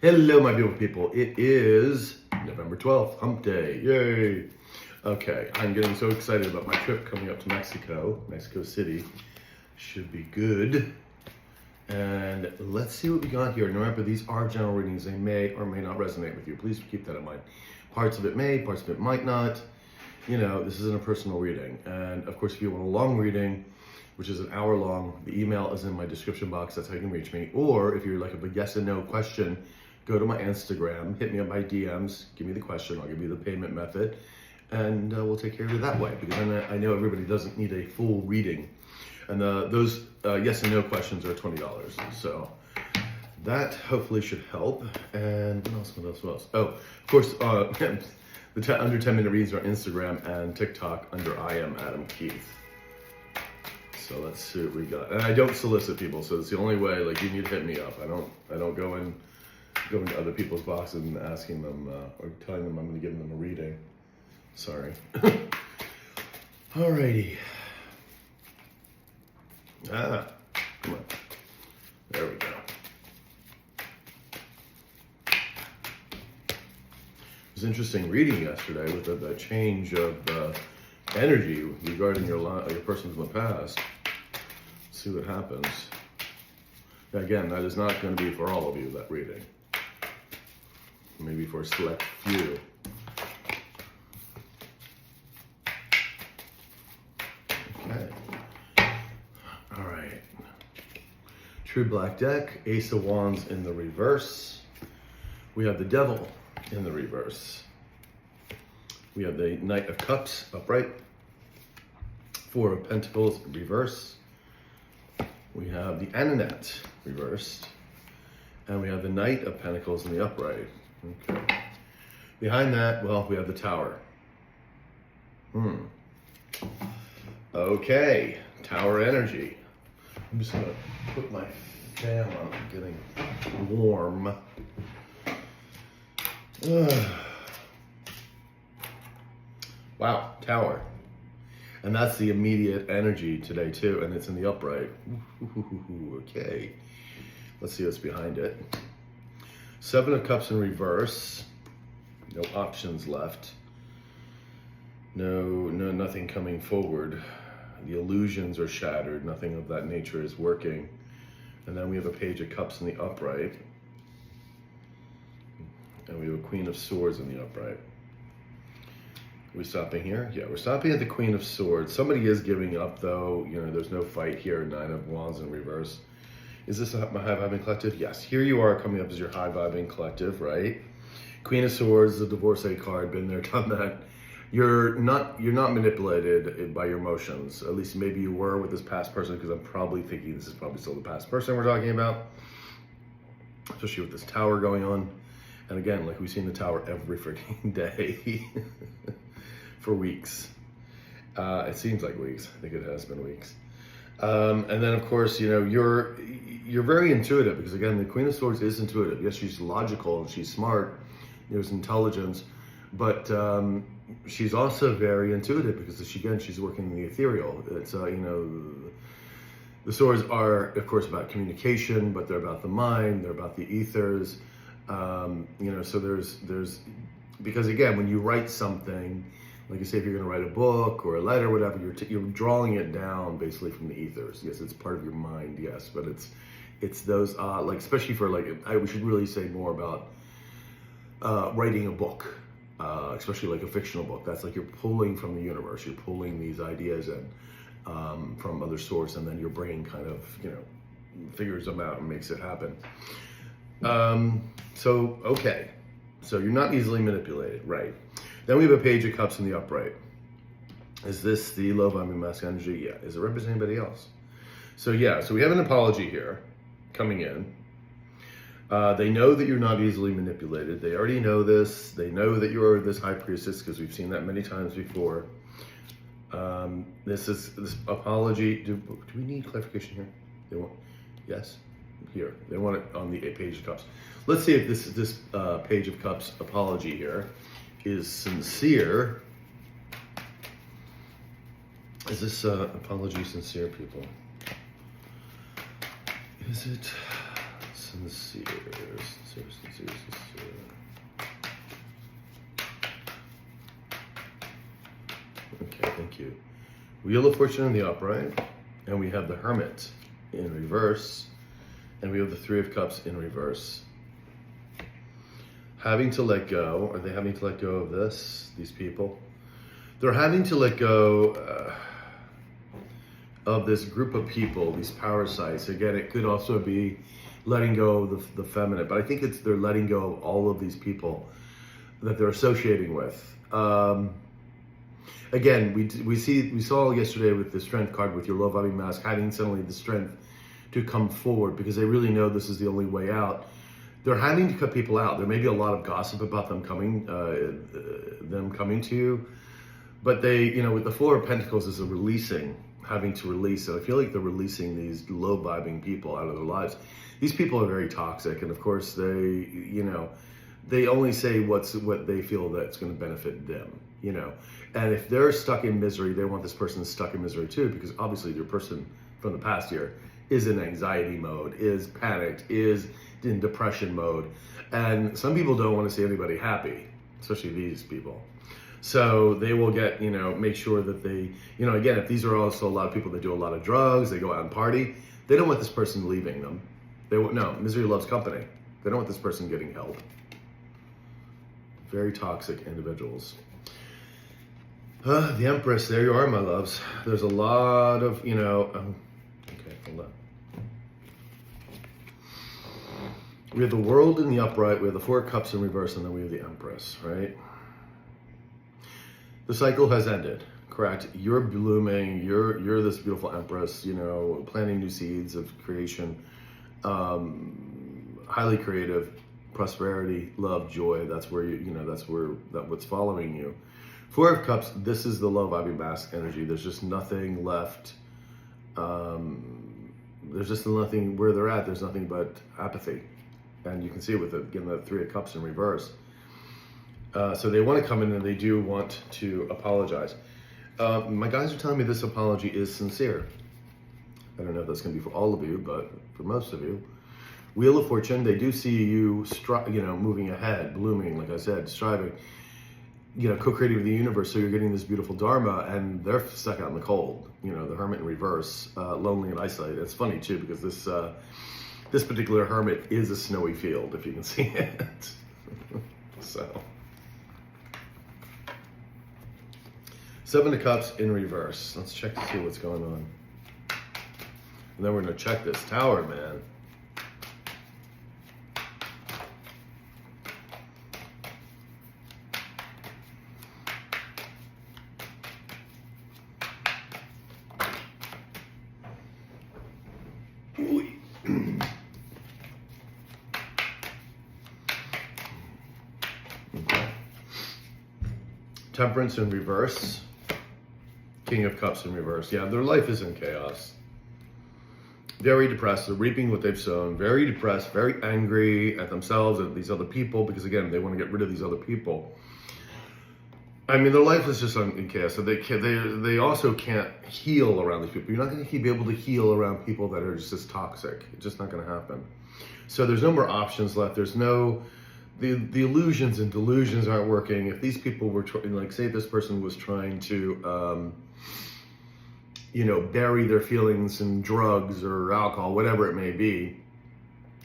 Hello, my beautiful people. It is November 12th, hump day. Yay. Okay, I'm getting so excited about my trip coming up to Mexico City. Should be good. And let's see what we got here. And remember, these are general readings. They may or may not resonate with you. Please keep that in mind. Parts of it may, parts of it might not. You know, this isn't a personal reading. And of course, if you want a long reading, which is an hour long, the email is in my description box. That's how you can reach me. Or if you're like a yes and no question, go to my Instagram, hit me up by DMs, give me the question, I'll give you the payment method, and we'll take care of it that way, because I know everybody doesn't need a full reading. And those yes and no questions are $20. So that hopefully should help. And what else? Oh, of course, the under 10-minute reads are Instagram and TikTok under I am Adam Keith. So let's see what we got. And I don't solicit people, so it's the only way. Like, you need to hit me up. I don't go into other people's boxes and asking them or telling them I'm going to give them a reading. Sorry. Alrighty. Come on. There we go. It was interesting reading yesterday with the change of energy regarding your person from the past. Let's see what happens. Again, that is not going to be for all of you, that reading. Maybe for a select few. Okay. All right. True Black deck, Ace of Wands in the reverse. We have the Devil in the reverse. We have the Knight of Cups upright. Four of Pentacles reverse. We have the Ananet reversed. And we have the Knight of Pentacles in the upright. Okay. Behind that, well, we have the Tower. Okay, Tower energy. I'm just gonna put my fan on. I'm getting warm. Wow, Tower. And that's the immediate energy today too, and it's in the upright. Okay, let's see what's behind it. Seven of Cups in reverse. No options left. Nothing coming forward. The illusions are shattered. Nothing of that nature is working. And then we have a Page of Cups in the upright. And we have a Queen of Swords in the upright. Are we stopping here? Yeah, we're stopping at the Queen of Swords. Somebody is giving up though. You know, there's no fight here. Nine of Wands in reverse. Is this a high vibing collective? Yes. Here you are coming up as your high vibing collective, right? Queen of Swords, the divorcee card, been there, done that. You're not manipulated by your emotions. At least maybe you were with this past person, because I'm probably thinking this is probably still the past person we're talking about. Especially with this Tower going on. And again, like we've seen the Tower every freaking day for weeks. It seems like weeks. I think it has been weeks. And then of course, you know, you're very intuitive, because again, the Queen of Swords is intuitive. Yes, she's logical and she's smart. There's intelligence, but she's also very intuitive, because she's working in the ethereal. It's you know, the swords are of course about communication, but they're about the mind. They're about the ethers. You know, so there's because again, when you write something, like you say, if you're going to write a book or a letter or whatever, you're drawing it down basically from the ethers. Yes, it's part of your mind, yes, but it's those, like, especially for like, we should really say more about writing a book, especially like a fictional book. That's like you're pulling from the universe. You're pulling these ideas in from other source, and then your brain kind of, you know, figures them out and makes it happen. So, okay. So you're not easily manipulated, right? Then we have a Page of Cups in the upright. Is this the low vibing masculine energy? Yeah. Is it representing anybody else? So yeah, so we have an apology here coming in. They know that you're not easily manipulated. They already know this. They know that you're this high priestess, because we've seen that many times before. This apology. Do we need clarification here? They want, yes? Here. They want it on the Page of Cups. Let's see if this Page of Cups apology here is sincere. Is this apology sincere, people? Is it sincere? Thank you. Wheel of Fortune in the upright, and we have the Hermit in reverse, and we have the Three of Cups in reverse. Having to let go. Are they having to let go of this, these people? They're having to let go of this group of people, these parasites. Again, it could also be letting go of the feminine, but I think they're letting go of all of these people that they're associating with. Again, we saw yesterday with the Strength card with your low vibing mask having suddenly the strength to come forward because they really know this is the only way out. They're having to cut people out. There may be a lot of gossip about them coming to you, but they, with the Four of Pentacles is a releasing, having to release. And I feel like they're releasing these low vibing people out of their lives. These people are very toxic, and of course they only say what they feel that's going to benefit them, And if they're stuck in misery, they want this person stuck in misery too, because obviously your person from the past year is in anxiety mode, is panicked, is in depression mode. And some people don't want to see anybody happy, especially these people. So they will get, make sure that they, again, if these are also a lot of people that do a lot of drugs, they go out and party, they don't want this person leaving them. No, misery loves company. They don't want this person getting help. Very toxic individuals. The Empress, there you are, my loves. There's a lot of, okay, hold on. We have the World in the upright, we have the Four of Cups in reverse, and then we have the Empress, right? The cycle has ended, correct? You're blooming, you're this beautiful Empress, planting new seeds of creation, highly creative, prosperity, love, joy. That's where what's following you. Four of Cups, this is the low vibing mask energy. There's just nothing left. There's just nothing where they're at. There's nothing but apathy. And you can see it with the Three of Cups in reverse. So they want to come in and they do want to apologize. My guys are telling me this apology is sincere. I don't know if that's going to be for all of you, but for most of you. Wheel of Fortune, they do see you, moving ahead, blooming, like I said, striving, co-creating with the universe. So you're getting this beautiful Dharma, and they're stuck out in the cold. The Hermit in reverse, lonely and isolated. It's funny too because this particular Hermit is a snowy field, if you can see it. So, Seven of Cups in reverse. Let's check to see what's going on, and then we're gonna check this Tower, man. Temperance in reverse. King of Cups in reverse. Yeah, their life is in chaos. Very depressed. They're reaping what they've sown. Very depressed, very angry at themselves, at these other people, because again, they want to get rid of these other people. I mean, their life is just in chaos. So they also can't heal around these people. You're not going to be able to heal around people that are just toxic. It's just not going to happen. So there's no more options left. There's no... The illusions and delusions aren't working. If these people were, say this person was trying to, bury their feelings in drugs or alcohol, whatever it may be,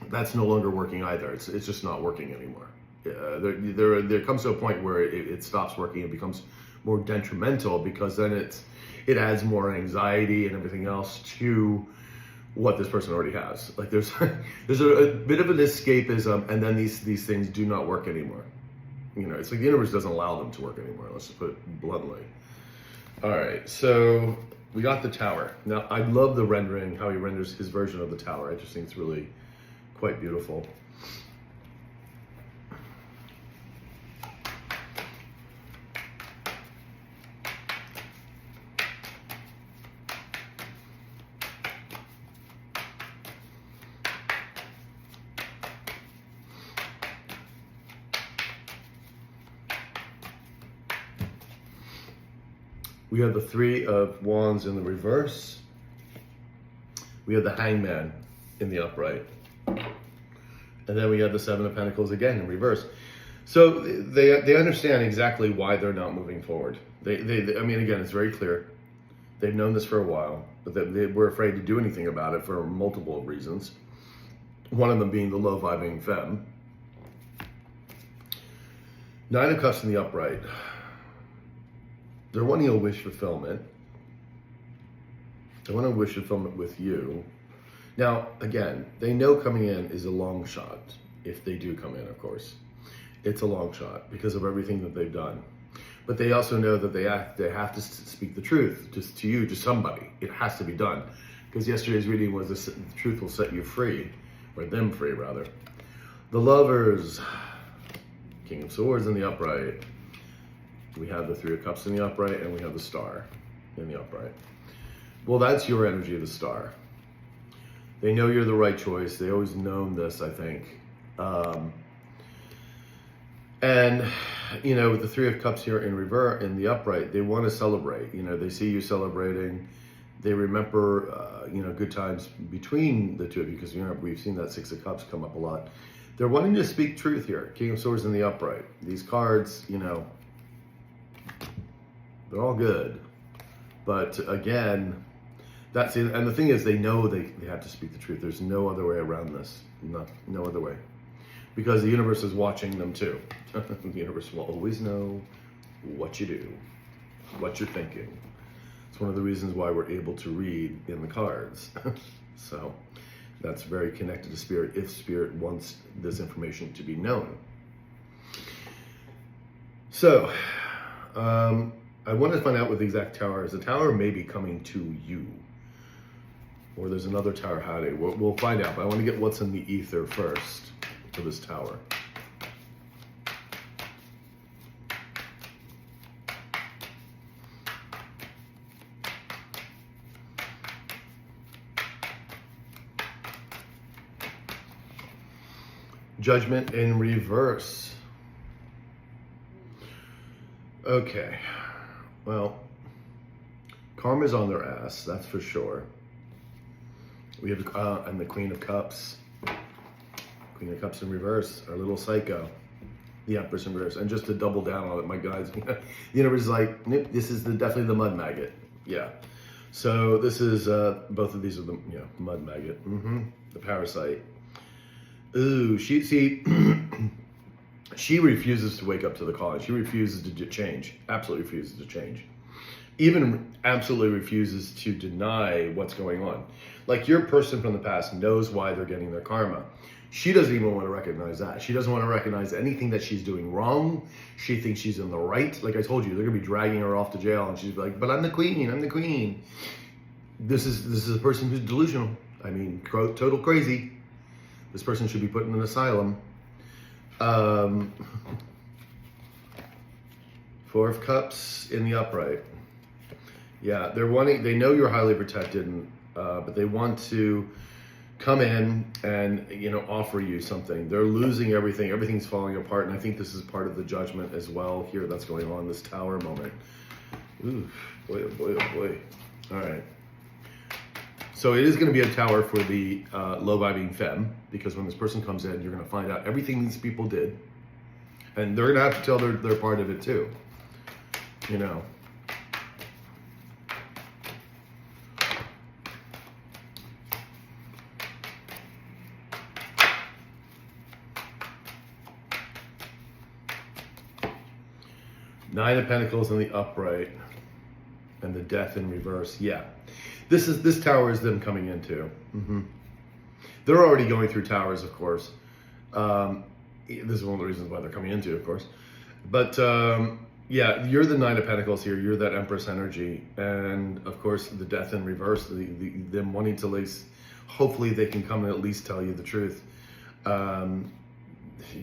that's no longer working either. It's just not working anymore. There comes to a point where it stops working and becomes more detrimental, because then it adds more anxiety and everything else to what this person already has. Like there's a bit of an escapism, and then these things do not work anymore. It's like the universe doesn't allow them to work anymore. Let's just put it bluntly. All right, so we got the Tower. Now I love the rendering, how he renders his version of the Tower. I just think it's really quite beautiful. We have the Three of Wands in the reverse. We have the Hangman in the upright. And then we have the Seven of Pentacles again in reverse. So they understand exactly why they're not moving forward. I mean, again, it's very clear. They've known this for a while, but they were afraid to do anything about it for multiple reasons. One of them being the low-vibing femme. Nine of Cups in the upright. They're wanting a wish fulfillment. They want a wish fulfillment with you. Now, again, they know coming in is a long shot. If they do come in, of course. It's a long shot because of everything that they've done. But they also know that they have to speak the truth just to you, to somebody. It has to be done. Because yesterday's reading was the truth will set you free, or them free, rather. The Lovers, King of Swords in the upright. We have the Three of Cups in the upright, and we have the Star in the upright. Well, that's your energy of the Star. They know you're the right choice. They always known this, I think. And, you know, with the Three of Cups here in reverse, in the upright, they want to celebrate. You know, they see you celebrating. They remember, you know, good times between the two of you, because, you know, we've seen that Six of Cups come up a lot. They're wanting to speak truth here. King of Swords in the upright. These cards, you know, they're all good. But, again, that's it. And the thing is, they know they have to speak the truth. There's no other way around this. No other way. Because the universe is watching them too. The universe will always know what you do, what you're thinking. It's one of the reasons why we're able to read in the cards. So that's very connected to Spirit, if Spirit wants this information to be known. So, I want to find out what the exact tower is. The tower may be coming to you. Or there's another tower hiding. We'll find out, but I want to get what's in the ether first for this tower. Judgment in reverse. Okay. Well, karma's on their ass, that's for sure. We have and the Queen of Cups. Queen of Cups in reverse, our little psycho. The Empress in reverse. And just to double down on it, my guys, the universe is like, nope, this is definitely the mud maggot. Yeah. So this is, both of these are the mud maggot. The parasite. Ooh, she refuses to wake up to the call. She refuses to change. Absolutely refuses to change. Even absolutely refuses to deny what's going on. Like, your person from the past knows why they're getting their karma. She doesn't even want to recognize that. She doesn't want to recognize anything that she's doing wrong. She thinks she's in the right. Like I told you, they're going to be dragging her off to jail, and she's like, but I'm the queen, I'm the queen. This is a person who's delusional. I mean, total crazy. This person should be put in an asylum. Four of Cups in the upright. Yeah, they know you're highly protected, but they want to come in and, offer you something. They're losing everything. Everything's falling apart, and I think this is part of the judgment as well here that's going on, this tower moment. Ooh, boy, oh boy, oh boy. All right. So it is going to be a tower for the low-vibing femme, because when this person comes in, you're going to find out everything these people did, and they're going to have to tell their part of it too. Nine of Pentacles in the upright, and the Death in reverse. Yeah, this tower is them coming into. They're already going through towers, of course. This is one of the reasons why they're coming into, of course. But yeah, you're the Nine of Pentacles here. You're that Empress energy, and of course the Death in reverse. Them wanting to, at least, hopefully they can come and at least tell you the truth.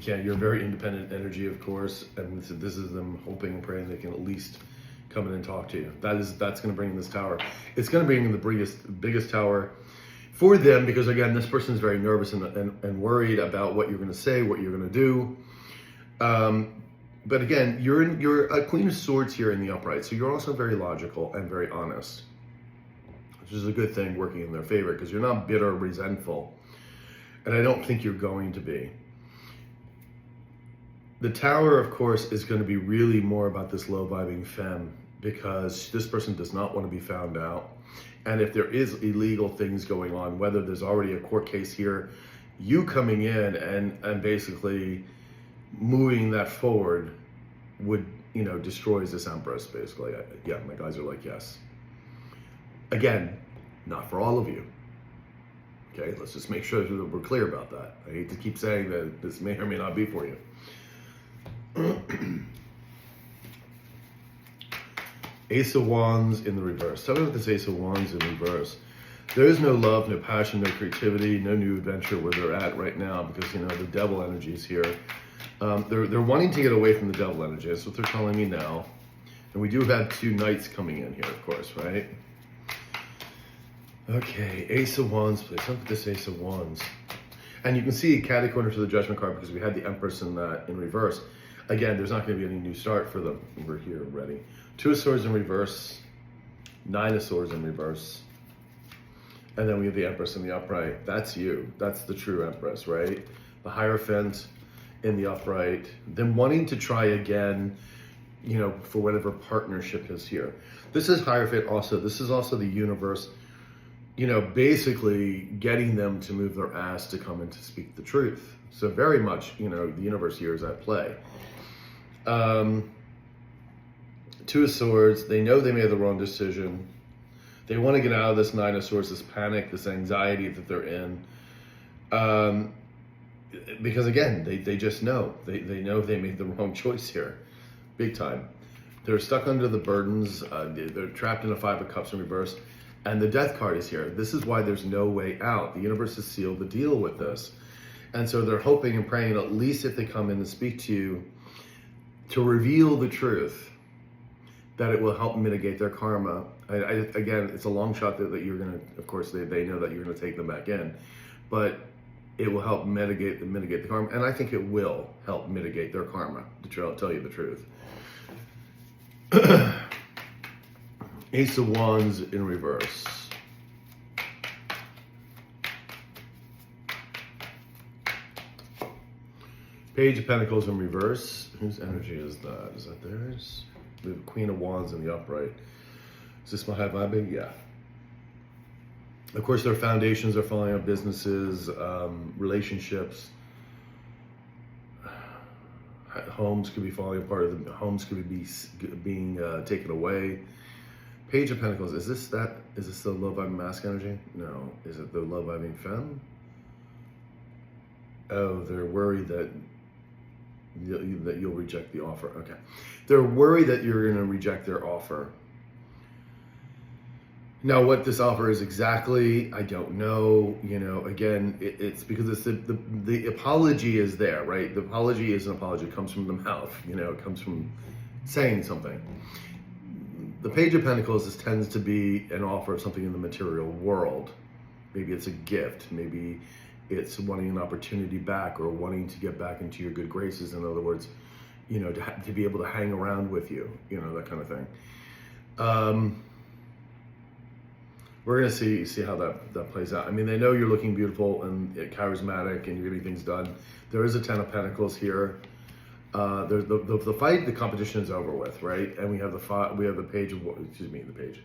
Yeah, you're a very independent energy, of course, and this is them hoping and praying they can at least come in and talk to you. That's going to bring in this tower. It's going to bring in the biggest tower for them, because again, this person is very nervous and worried about what you're going to say, what you're going to do. But again, you're a Queen of Swords here in the upright, so you're also very logical and very honest, which is a good thing working in their favor, because you're not bitter or resentful, and I don't think you're going to be. The tower, of course, is going to be really more about this low-vibing femme because this person does not want to be found out. And if there is illegal things going on, whether there's already a court case here, you coming in and basically moving that forward would, destroys this Empress, basically. Yeah, my guys are like, yes. Again, not for all of you. Okay, let's just make sure that we're clear about that. I hate to keep saying that this may or may not be for you. Ace of Wands in the reverse. Tell me what this Ace of Wands in reverse. There is no love, no passion, no creativity, no new adventure where they're at right now because, the devil energy is here. They're wanting to get away from the devil energy. That's what they're telling me now. And we do have 2 knights coming in here, of course, right? Okay, Ace of Wands, please. Look at this Ace of Wands. And you can see catty corner to the Judgment card because we had the Empress in reverse. Again, there's not going to be any new start for them. We're here ready. 2 of Swords in reverse. 9 of Swords in reverse. And then we have the Empress in the upright. That's you. That's the true Empress, right? The Hierophant in the upright. Then wanting to try again, for whatever partnership is here. This is Hierophant also. This is also the universe, basically getting them to move their ass to come and to speak the truth. So very much, the universe here is at play. 2 of Swords. They know they made the wrong decision. They want to get out of this 9 of Swords, this panic, this anxiety that they're in. Because again, they just know. They know they made the wrong choice here. Big time. They're stuck under the burdens. They're trapped in a 5 of Cups in reverse. And the Death card is here. This is why there's no way out. The universe has sealed the deal with this. And so they're hoping and praying, at least if they come in and speak to you, to reveal the truth, that it will help mitigate their karma. Again, it's a long shot that you're going to, of course, they know that you're going to take them back in. But it will help mitigate the karma. And I think it will help mitigate their karma, to tell you the truth. Ace of Wands in reverse. Page of Pentacles in reverse. Whose energy is that? Is that theirs? We have Queen of Wands in the upright. Is this my high vibing? Yeah. Of course, their foundations are falling on businesses, relationships. Homes could be falling apart. Homes could be being taken away. Page of Pentacles. Is this the love vibing mask energy? No. Is it the love vibing femme? Oh, they're worried that you'll reject the offer. Okay. They're worried that you're going to reject their offer. Now, what this offer is exactly, I don't know. Again, it's because it's the apology is there, right? The apology is an apology. It comes from the mouth. It comes from saying something. The Page of Pentacles tends to be an offer of something in the material world. Maybe it's a gift. Maybe it's wanting an opportunity back or wanting to get back into your good graces. In other words, to be able to hang around with you, that kind of thing. We're going to see how that plays out. I mean, they know you're looking beautiful and charismatic and you're getting things done. There is a 10 of Pentacles here. There's the fight, the competition is over with, right? And we have the Page of,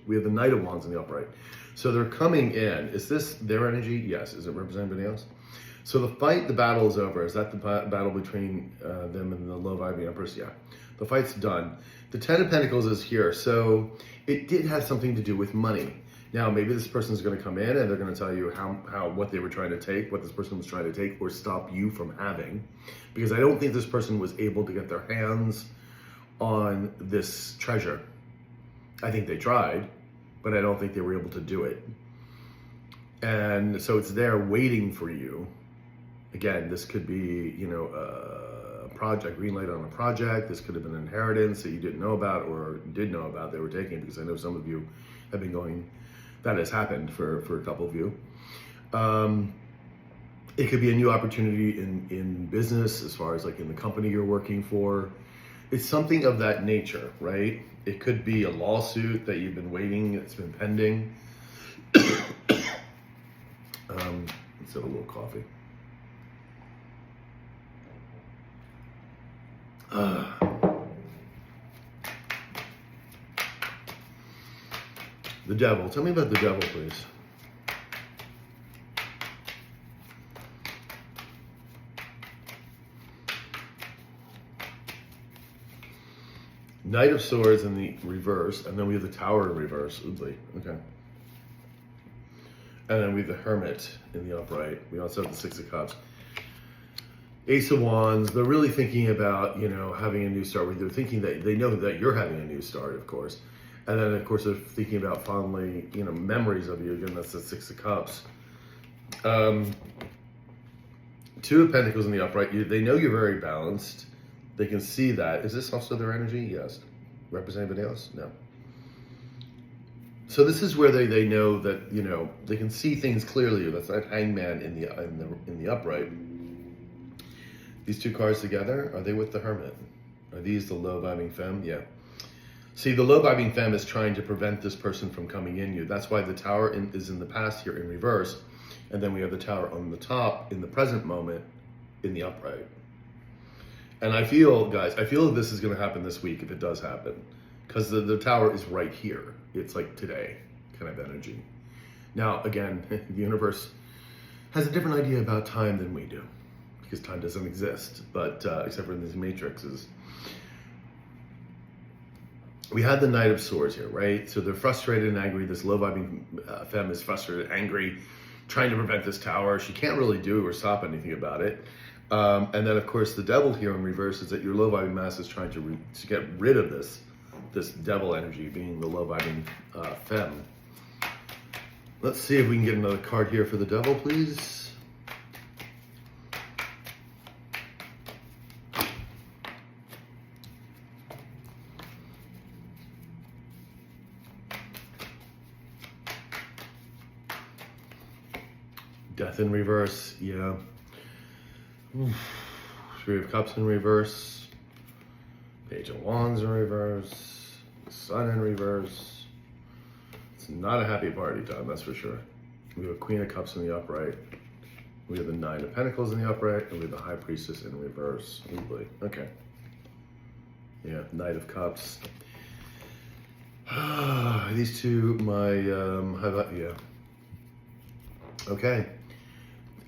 we have the Knight of Wands in the upright. So they're coming in. Is this their energy? Yes. Is it represent anybody else? So the battle is over. Is that the battle between them and the low vibing Empress? Yeah. The fight's done. The 10 of Pentacles is here. So it did have something to do with money. Now, maybe this person's going to come in and they're going to tell you what they were trying to take, what this person was trying to take, or stop you from having. Because I don't think this person was able to get their hands on this treasure. I think they tried, but I don't think they were able to do it. And so it's there waiting for you. Again, this could be, a project, green light on a project. This could have been an inheritance that you didn't know about or did know about they were taking, because I know some of you have been going. That has happened for a couple of you. It could be a new opportunity in business, as far as like in the company you're working for. It's something of that nature, right? It could be a lawsuit that you've been waiting, it's been pending. Let's have a little coffee. The devil. Tell me about the devil, please. Knight of Swords in the reverse, and then we have the Tower in reverse. Oopsie. Okay. And then we have the Hermit in the upright. We also have the Six of Cups. Ace of Wands. They're really thinking about, you know, having a new start. They're thinking that they know that you're having a new start, of course. And then, of course, they're thinking about fondly, you know, memories of you. Again, that's the Six of Cups. Two of Pentacles in the upright. They know you're very balanced. They can see that. Is this also their energy? Yes. Represent anybody else? No. So this is where they know that, you know, they can see things clearly. That's that Hangman in the upright. These two cards together, are they with the Hermit? Are these the low-vibing femme? Yeah. See, the low-vibing femme is trying to prevent this person from coming in you. That's why the Tower is in the past here in reverse. And then we have the Tower on the top in the present moment in the upright. And I feel, guys, this is going to happen this week if it does happen. Because the Tower is right here. It's like today kind of energy. Now, again, the universe has a different idea about time than we do. Because time doesn't exist, but except for in these matrices. We had the Knight of Swords here, right? So they're frustrated and angry. This low-vibing femme is frustrated, angry, trying to prevent this Tower. She can't really do or stop anything about it. And then, of course, the Devil here in reverse is that your low-vibing mass is trying to get rid of this Devil energy, being the low-vibing femme. Let's see if we can get another card here for the Devil, please. Death in reverse, yeah. Three of Cups in reverse. Page of Wands in reverse. Sun in reverse. It's not a happy party time, that's for sure. We have a Queen of Cups in the upright. We have the Nine of Pentacles in the upright, and we have the High Priestess in reverse. Oh boy. Okay. Yeah, Knight of Cups. These two, yeah. Okay.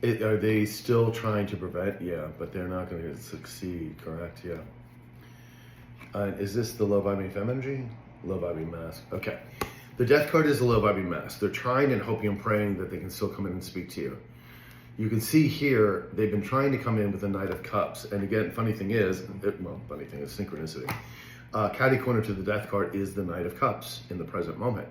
Are they still trying to prevent? Yeah, but they're not going to succeed, correct? Yeah. Is this the low-vibing femme energy? Low-vibing mask. Okay. The Death card is the low-vibing mask. They're trying and hoping and praying that they can still come in and speak to you. You can see here, they've been trying to come in with the Knight of Cups. And again, funny thing is synchronicity. Catty corner to the Death card is the Knight of Cups in the present moment.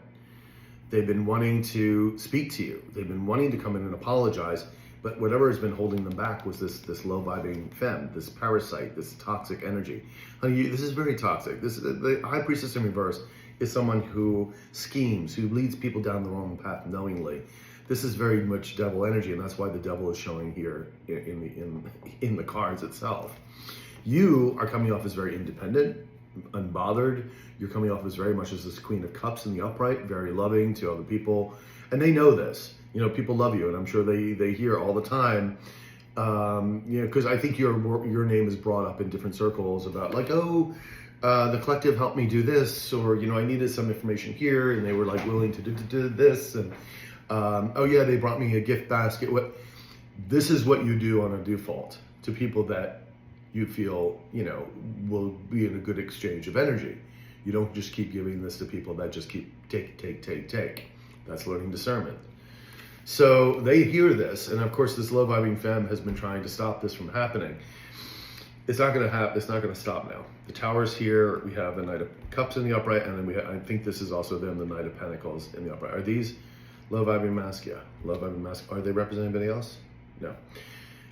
They've been wanting to speak to you. They've been wanting to come in and apologize. But whatever has been holding them back was this low-vibing femme, this parasite, this toxic energy. Honey, this is very toxic. The High Priestess in reverse is someone who schemes, who leads people down the wrong path knowingly. This is very much devil energy, and that's why the devil is showing here in the cards itself. You are coming off as very independent, unbothered. You're coming off as very much as this Queen of Cups in the upright, very loving to other people, and they know this. You know, people love you, and I'm sure they hear all the time. You know, because I think your name is brought up in different circles about like, oh, the collective helped me do this, or you know, I needed some information here, and they were like willing to do this, and oh yeah, they brought me a gift basket. This is what you do on a default to people that you feel, you know, will be in a good exchange of energy. You don't just keep giving this to people that just keep take. That's learning discernment. So they hear this, and of course, this low-vibing femme has been trying to stop this from happening. It's not going to happen. It's not going to stop now. The Tower's here. We have the Knight of Cups in the upright, and then I think this is also then the Knight of Pentacles in the upright. Are these low-vibing mask? Yeah, low-vibing mask. Are they representing anybody else? No.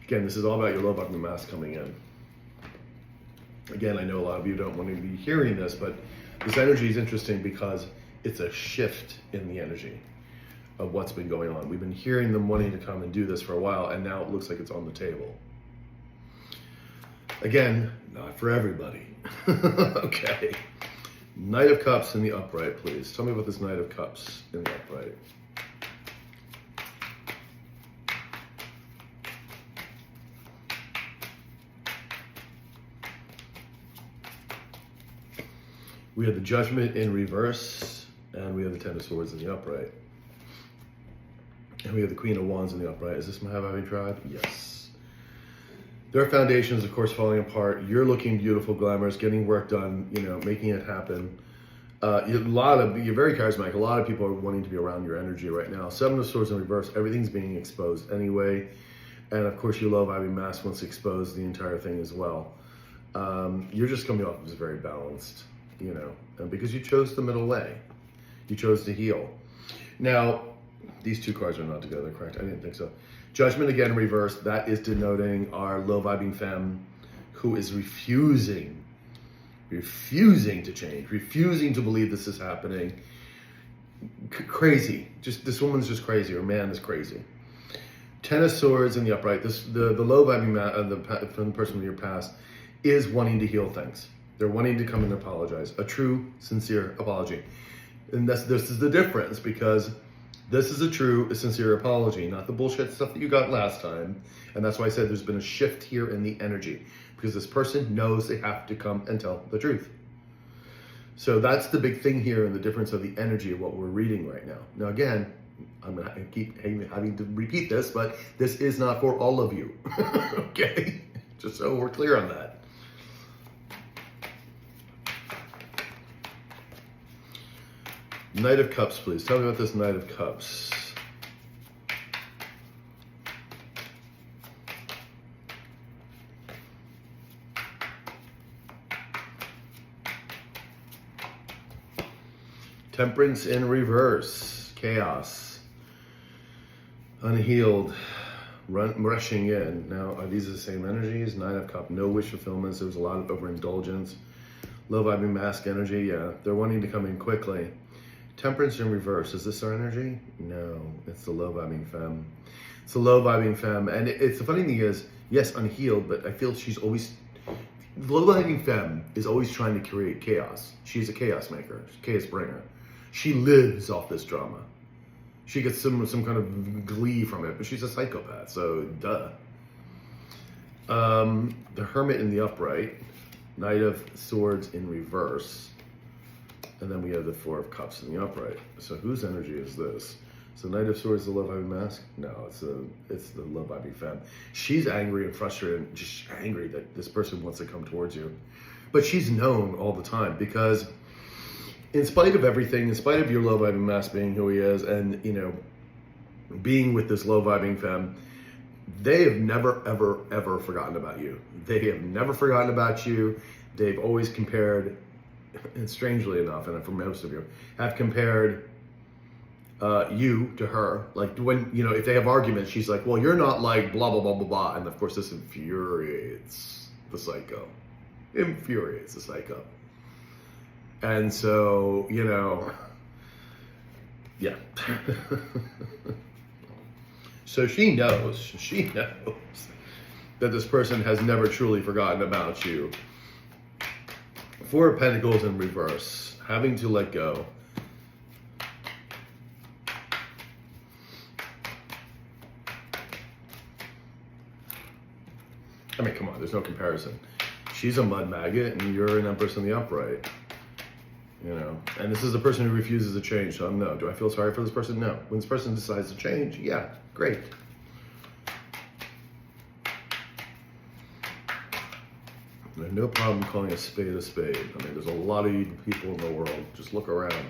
Again, this is all about your low-vibing mask coming in. Again, I know a lot of you don't want to be hearing this, but this energy is interesting because it's a shift in the energy of what's been going on. We've been hearing them wanting to come and do this for a while, and now it looks like it's on the table. Again, not for everybody. Okay. Knight of Cups in the upright, please. Tell me about this Knight of Cups in the upright. We have the Judgment in reverse, And we have the Ten of Swords in the upright. And we have the Queen of Wands in the upright. Is this my Happy Tribe? Yes. Their foundation is, of course, falling apart. You're looking beautiful, glamorous, getting work done, you know, making it happen. You're very charismatic. A lot of people are wanting to be around your energy right now. Seven of Swords in reverse. Everything's being exposed anyway. And, of course, your low vibing mass wants to expose the entire thing as well. You're just coming off as very balanced, you know, and because you chose the middle way. You chose to heal. Now, these two cards are not together, correct? I didn't think so. Judgment again reversed. That is denoting our low vibing femme who is refusing to change, refusing to believe this is happening. Crazy. This woman's just crazy, or man is crazy. Ten of Swords in the upright. The low vibing from the person from your past is wanting to heal things. They're wanting to come and apologize. A true, sincere apology. And this is the difference, because this is a true, sincere apology, not the bullshit stuff that you got last time. And that's why I said there's been a shift here in the energy, because this person knows they have to come and tell the truth. So that's the big thing here, and the difference of the energy of what we're reading right now. Now, again, I'm going to keep having to repeat this, but this is not for all of you. Okay? Just so we're clear on that. Knight of Cups, please. Tell me about this Knight of Cups. Temperance in reverse. Chaos. Unhealed. Rushing in. Now, are these the same energies? Knight of Cups. No wish fulfillments. There was a lot of overindulgence. Low vibing mask energy. Yeah. They're wanting to come in quickly. Temperance in reverse. Is this our energy? No, it's the low vibing femme. It's the low vibing femme. And it's the funny thing is, yes, unhealed, but I feel she's always, the low vibing femme is always trying to create chaos. She's a chaos maker, chaos bringer. She lives off this drama. She gets some kind of glee from it, but she's a psychopath, so duh. The Hermit in the upright. Knight of Swords in reverse. And then we have the Four of Cups in the upright. So whose energy is this? So Knight of Swords, the low vibing mask? No, it's the low vibing femme. She's angry and frustrated, and just angry that this person wants to come towards you. But she's known all the time, because in spite of everything, in spite of your low vibing mask being who he is, and you know, being with this low vibing femme, they have never, ever, ever forgotten about you. They have never forgotten about you. They've always compared, and strangely enough, and for most of you, have compared you to her. Like when, you know, if they have arguments, she's like, well, you're not like blah, blah, blah, blah, blah. And of course, this infuriates the psycho. Infuriates the psycho. And so, you know, yeah. So she knows that this person has never truly forgotten about you. Four of Pentacles in reverse, having to let go. I mean, come on, there's no comparison. She's a mud maggot and you're an Empress in the upright. You know, and this is the person who refuses to change, so no. Do I feel sorry for this person? No. When this person decides to change, yeah, great. I have no problem calling a spade a spade. I mean, there's a lot of evil people in the world. Just look around.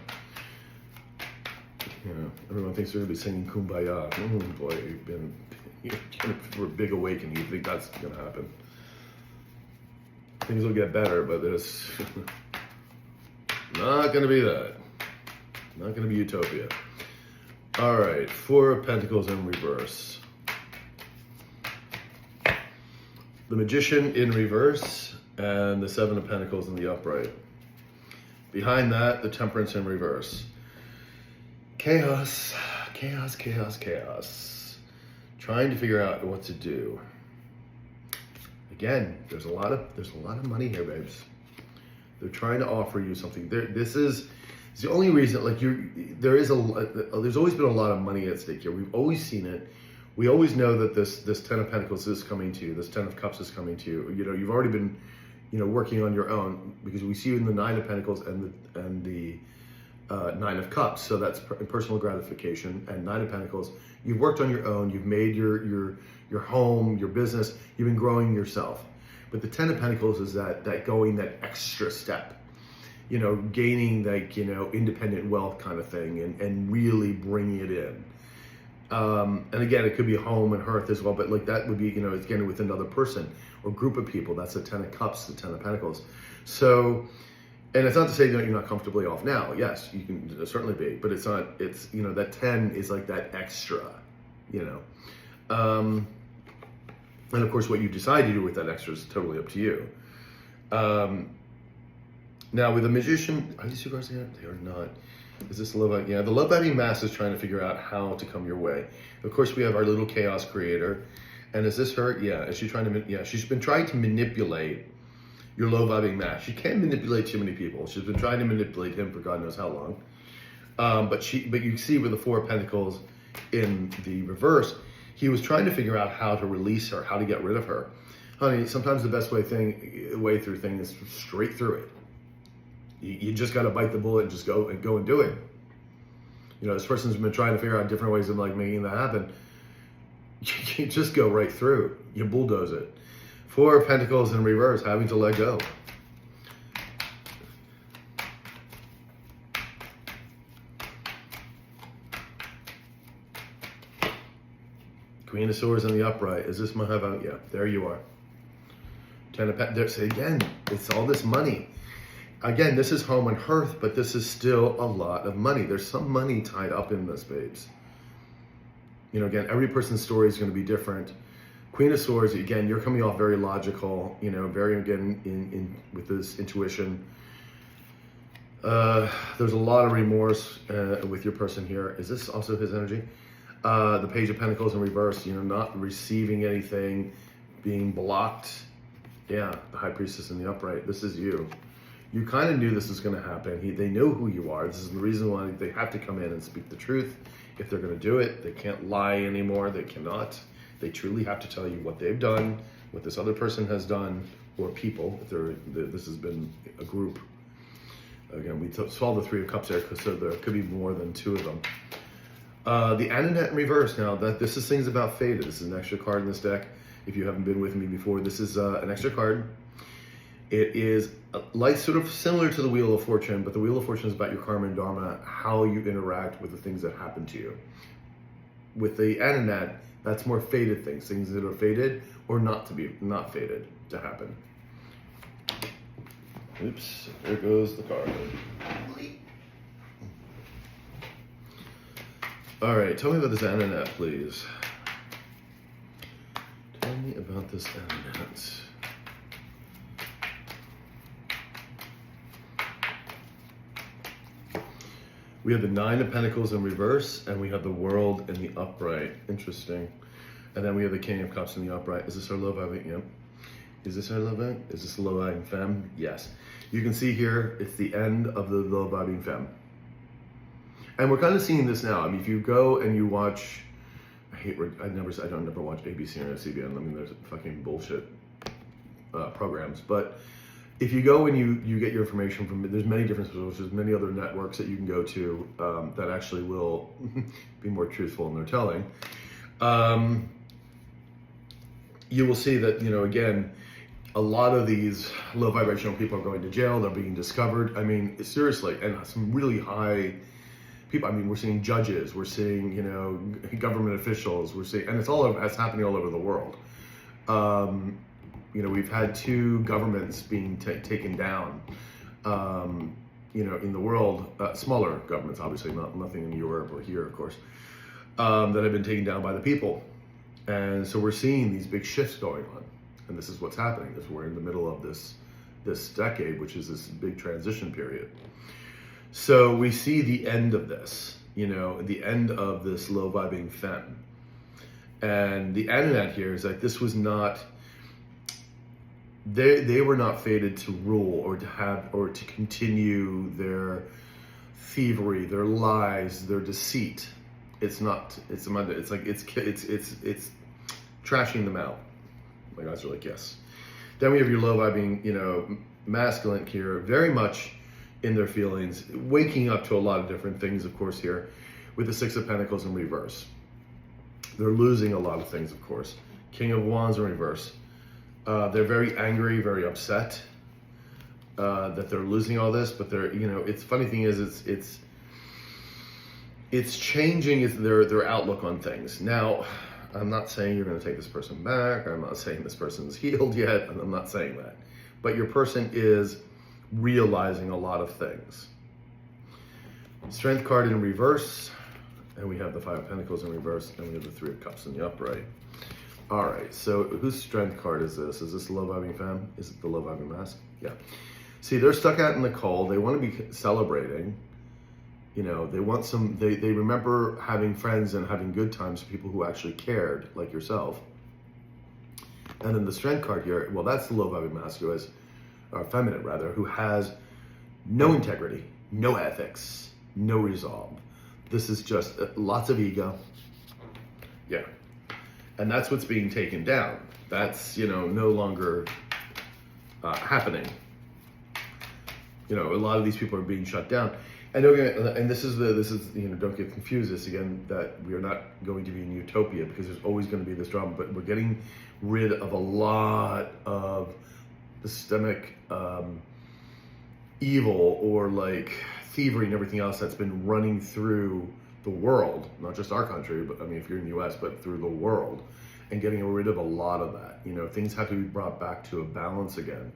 You know, everyone thinks they're going to be singing Kumbaya. Oh boy, you're for a big awakening. You think that's going to happen. Things will get better, but there's not going to be that. Not going to be utopia. All right, Four of Pentacles in reverse. The Magician in reverse, and the Seven of Pentacles in the upright. Behind that, the Temperance in reverse. Chaos, chaos, chaos, chaos. Trying to figure out what to do. Again, there's a lot of money here, babes. They're trying to offer you something. This is the only reason. Like there's always been a lot of money at stake here. We've always seen it. We always know that this Ten of Pentacles is coming to you. This Ten of Cups is coming to you. You know, you've already been, you know, working on your own, because we see you in the Nine of Pentacles and the Nine of Cups, so that's personal gratification. And Nine of Pentacles, you've worked on your own, you've made your home, your business, you've been growing yourself. But the Ten of Pentacles is that going that extra step, gaining independent wealth kind of thing, and really bringing it in. And again, it could be home and hearth as well, but like that would be, it's getting with another person or group of people. That's the Ten of Cups, the Ten of Pentacles. So, and it's not to say that you're not comfortably off now. Yes, you can certainly be, but it's not, that 10 is like that extra, and of course, what you decide to do with that extra is totally up to you. Now with the Magician, are these two cards here? They are not. Is this love? Yeah, the love vibing mass is trying to figure out how to come your way. Of course, we have our little chaos creator. And is this her? Yeah, is she trying to, she's been trying to manipulate your low vibing mass. She can't manipulate too many people. She's been trying to manipulate him for God knows how long. But you see with the Four of Pentacles in the reverse, he was trying to figure out how to release her, how to get rid of her. Honey, sometimes the best way through things is straight through it. You just got to bite the bullet and just go and do it. This person's been trying to figure out different ways of making that happen. You just go right through. You bulldoze it. Four of Pentacles in reverse, having to let go. Queen of Swords in the upright. Is this my husband? Yeah, there you are. Ten of Pentacles. Again, it's all this money. Again, this is home and hearth, but this is still a lot of money. There's some money tied up in this, babes. Again, every person's story is going to be different. Queen of Swords, again, you're coming off very logical, very, again, in with this intuition. There's a lot of remorse with your person here. Is this also his energy? The Page of Pentacles in reverse, not receiving anything, being blocked. Yeah, the High Priestess in the upright. This is you. You kind of knew this was going to happen. They know who you are. This is the reason why they have to come in and speak the truth. If they're going to do it, they can't lie anymore. They cannot. They truly have to tell you what they've done, what this other person has done, or people. If this has been a group. Again, we saw the Three of Cups there, so there could be more than two of them. The Ananet in reverse. Now, this is things about fate. This is an extra card in this deck. If you haven't been with me before, this is an extra card. It is like sort of similar to the Wheel of Fortune, but the Wheel of Fortune is about your karma and dharma, how you interact with the things that happen to you. With the Ananet, that's more fated things that are fated or not fated to happen. Oops, there goes the card. All right, tell me about this Ananet, please. Tell me about this Ananet. We have the Nine of Pentacles in reverse, and we have the World in the upright. Interesting. And then we have the King of Cups in the upright. Is this our low vibing? Yep. Is this our low vibing? Is this low vibing femme? Yes. You can see here, it's the end of the low vibing femme. And we're kind of seeing this now. I mean, if you go and you watch, I don't never watch ABC or CBN. I mean, there's fucking bullshit programs. But if you go and you get your information from, there's many different sources, many other networks that you can go to that actually will be more truthful in their telling. You will see that, again, a lot of these low vibrational people are going to jail. They're being discovered. I mean, seriously, and some really high people. I mean, we're seeing judges, we're seeing, government officials, and it's happening all over the world. We've had two governments being taken down, in the world, smaller governments, obviously, nothing in Europe or here, of course, that have been taken down by the people. And so we're seeing these big shifts going on. And this is what's happening, is we're in the middle of this decade, which is this big transition period. So we see the end of this, the end of this low vibing femme. And the Ananet here is like, this was not, they were not fated to rule or to continue their thievery, their lies, their deceit. It's not, it's trashing them out. My guys are like, yes. Then we have your low vibing, masculine here, very much in their feelings, waking up to a lot of different things, of course, here with the Six of Pentacles in reverse. They're losing a lot of things, of course. King of Wands in reverse. They're very angry, very upset that they're losing all this, but they're, you know, it's funny thing is it's changing their outlook on things. Now, I'm not saying you're going to take this person back. I'm not saying this person's healed yet. And I'm not saying that. But your person is realizing a lot of things. Strength card in reverse. And we have the Five of Pentacles in reverse. And we have the Three of Cups in the upright. All right. So whose strength card is this? Is this the Love-Vibing Femme? Is it the Love-Vibing Mask? Yeah. See, they're stuck out in the cold. They want to be celebrating. You know, they want some, they remember having friends and having good times with people who actually cared, like yourself. And then the Strength card here, well, that's the Love-Vibing Mask, who has, or feminine rather, who has no integrity, no ethics, no resolve. This is just lots of ego. Yeah. And that's what's being taken down. That's, you know, no longer happening. You know, a lot of these people are being shut down. And this is you know, don't get confused. This again, that we are not going to be in utopia, because there's always going to be this drama. But we're getting rid of a lot of systemic evil, or like thievery and everything else that's been running through the world, not just our country, but I mean, if you're in the U.S., but through the world, and getting rid of a lot of that. You know, things have to be brought back to a balance again.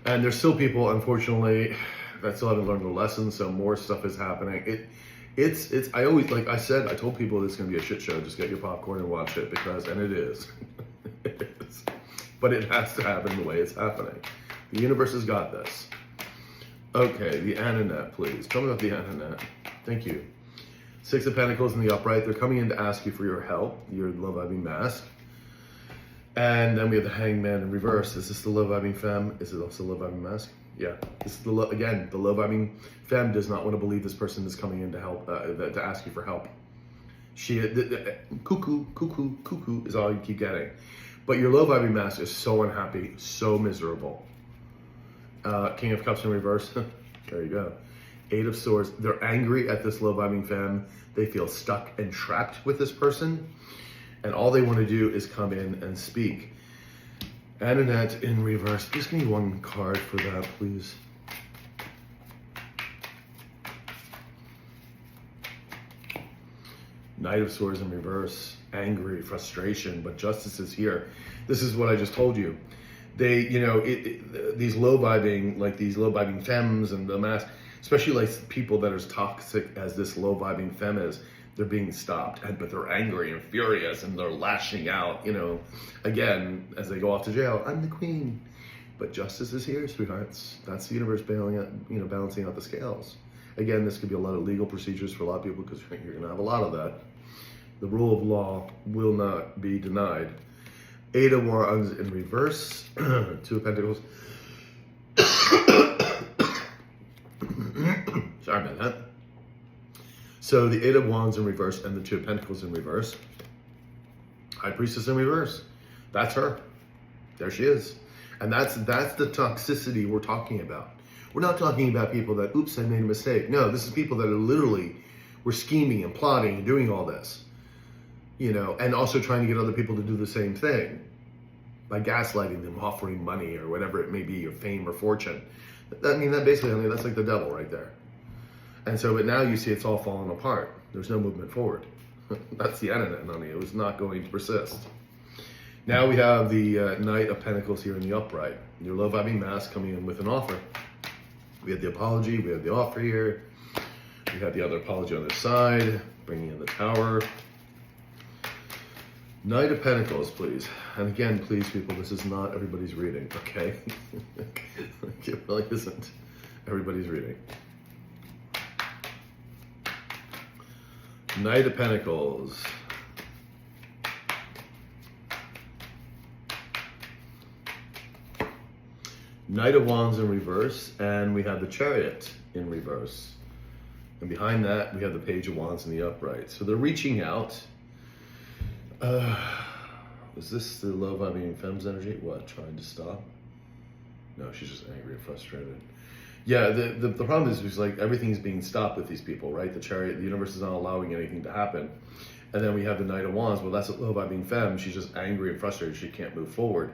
And there's still people, unfortunately, that still haven't learned the lesson, so more stuff is happening. It's I always, like I said, I told people it's going to be a shit show. Just get your popcorn and watch it, because, and it is. It is. But it has to happen the way it's happening. The universe has got this. Okay, the Ananet, please. Tell me about the Ananet. Thank you. Six of Pentacles in the upright. They're coming in to ask you for your help, your Love-Vibing Mask. And then we have the Hangman in reverse. Is this the Love-Vibing Femme? Is it also the Love-Vibing Mask? Yeah. This is the again, the Love-Vibing Femme does not want to believe this person is coming in to help, to ask you for help. Cuckoo, cuckoo, cuckoo is all you keep getting. But your Love-Vibing Mask is so unhappy, so miserable. King of Cups in reverse. There you go. Eight of Swords. They're angry at this Love-Vibing Femme. They feel stuck and trapped with this person. And all they want to do is come in and speak. Ananet in reverse. Just give me one card for that, please. Knight of Swords in reverse. Angry, frustration, but justice is here. This is what I just told you. They, you know, these low-vibing, like these low-vibing femmes and the mask, especially like people that are as toxic as this low-vibing femme is, they're being stopped, but they're angry and furious, and they're lashing out, you know, again, as they go off to jail. I'm the queen. But justice is here, sweethearts. That's the universe bailing out, you know, balancing out the scales. Again, this could be a lot of legal procedures for a lot of people, because you're going to have a lot of that. The rule of law will not be denied. Eight of Wands in reverse. Two of Pentacles. Sorry about that. So the Eight of Wands in reverse and the Two of Pentacles in reverse. High Priestess in reverse. That's her. There she is. And that's the toxicity we're talking about. We're not talking about people that, oops, I made a mistake. No, this is people that are literally, were scheming and plotting and doing all this. You know, and also trying to get other people to do the same thing by gaslighting them, offering money or whatever it may be, or fame or fortune. I mean, that basically, I mean, that's like the devil right there. And so, but now you see it's all falling apart. There's no movement forward. That's the Ananet, honey. It was not going to persist. Now we have the Knight of Pentacles here in the upright. Your Love-Vibing Mask coming in with an offer. We had the apology, we have the offer here. We have the other apology on this side, bringing in the Tower. Knight of Pentacles, please. And again, please, people, this is not everybody's reading, okay? It really isn't everybody's reading. Knight of Pentacles. Knight of Wands in reverse, and we have the Chariot in reverse. And behind that, we have the Page of Wands in the upright. So they're reaching out. Is this the Love-Vibing Femme's energy? What, trying to stop? No, she's just angry and frustrated. Yeah, the problem is like everything's being stopped with these people, right? The chariot, the universe is not allowing anything to happen. And then we have the Knight of Wands. Well, that's a low vibing femme. She's just angry and frustrated. She can't move forward.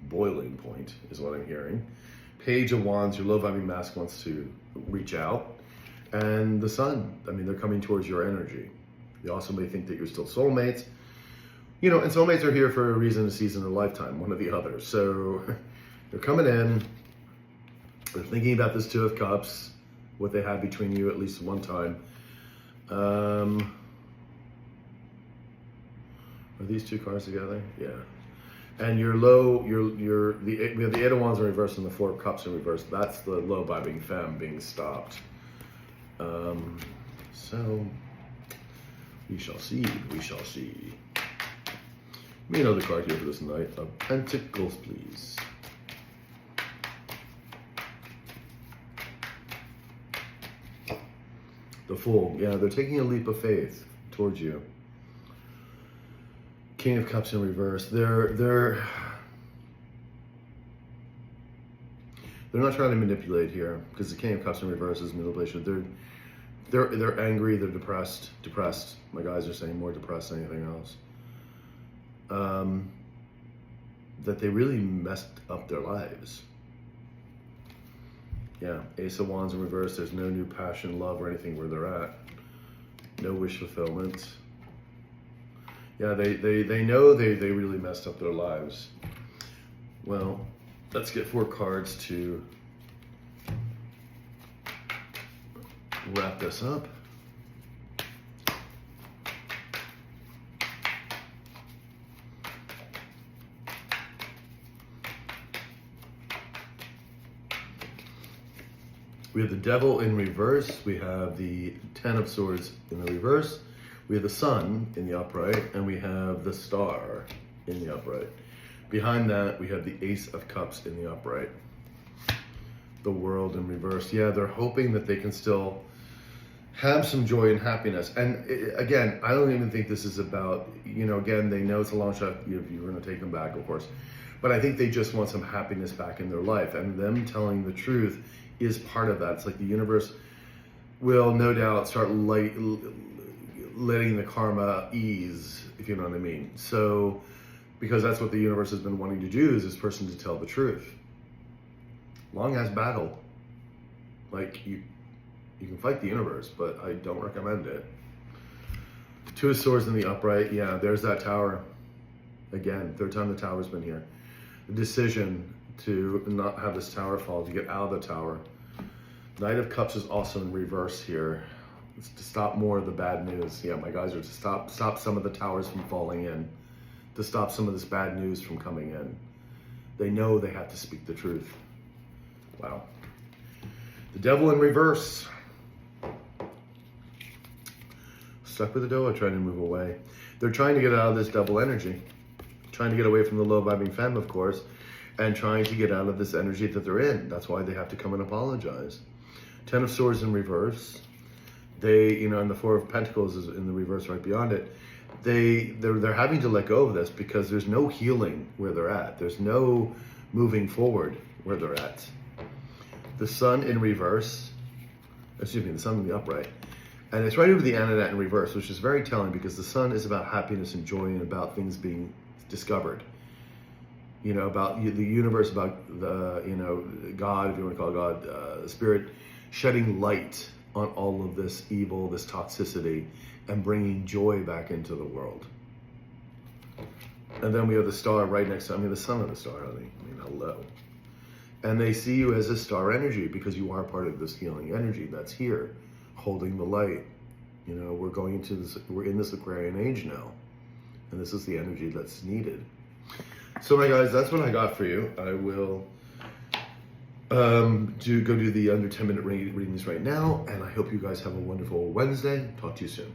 Boiling point is what I'm hearing. Page of Wands, your low vibing mask wants to reach out. And the Sun, I mean, they're coming towards your energy. You also may think that you're still soulmates. You know, and soulmates are here for a reason, a season, a lifetime, one or the other. So they're coming in. They're thinking about this Two of Cups, what they had between you at least one time. Are these two cards together? Yeah. And your low, we have the Eight of Wands in reverse and the Four of Cups in reverse. That's the low vibing femme being stopped. So we shall see. We shall see. Give me another card here for this Knight of Pentacles, please. The Fool. Yeah, they're taking a leap of faith towards you. King of Cups in reverse. They're not trying to manipulate here, because the King of Cups in reverse is manipulation. They're angry. They're depressed. My guys are saying more depressed than anything else. That they really messed up their lives. Yeah, Ace of Wands in reverse. There's no new passion, love, or anything where they're at. No wish fulfillment. Yeah, they know they really messed up their lives. Well, let's get 4 cards to wrap this up. We have the Devil in reverse. We have the Ten of Swords in the reverse. We have the Sun in the upright, and we have the Star in the upright. Behind that, we have the Ace of Cups in the upright. The World in reverse. Yeah, they're hoping that they can still have some joy and happiness. And again, I don't even think this is about, you know, again, they know it's a long shot. You're going to take them back, of course. But I think they just want some happiness back in their life. And them telling the truth is part of that. It's like the universe will no doubt start letting the karma ease, if you know what I mean. So, because that's what the universe has been wanting to do, is this person to tell the truth. Long as battle. Like, you can fight the universe, but I don't recommend it. Two of Swords in the upright. Yeah, there's that Tower. Again, 3rd time the Tower's been here. The decision to not have this Tower fall, to get out of the Tower. Knight of Cups is also in reverse here. It's to stop more of the bad news. Yeah, my guys are to stop some of the towers from falling in. To stop some of this bad news from coming in. They know they have to speak the truth. Wow. The Devil in reverse. Stuck with the Devil, trying to move away. They're trying to get out of this double energy. Trying to get away from the low vibing femme, of course. And trying to get out of this energy that they're in. That's why they have to come and apologize. Ten of Swords in reverse. They, you know, and the Four of Pentacles is in the reverse right beyond it. They're having to let go of this because there's no healing where they're at. There's no moving forward where they're at. The Sun in reverse. Excuse me, the Sun in the upright. And it's right over the Ananet in reverse, which is very telling because the Sun is about happiness and joy and about things being discovered. You know, about the universe, about the, you know, God, if you want to call God, the Spirit, shedding light on all of this evil, this toxicity, and bringing joy back into the world. And then we have the Star right next to, I mean, the Sun of the Star, honey. I mean, hello. And they see you as a star energy because you are part of this healing energy that's here, holding the light. You know, we're going into this, we're in this Aquarian age now. And this is the energy that's needed. So my guys, that's what I got for you. I will go do the under 10-minute readings right now, and I hope you guys have a wonderful Wednesday. Talk to you soon.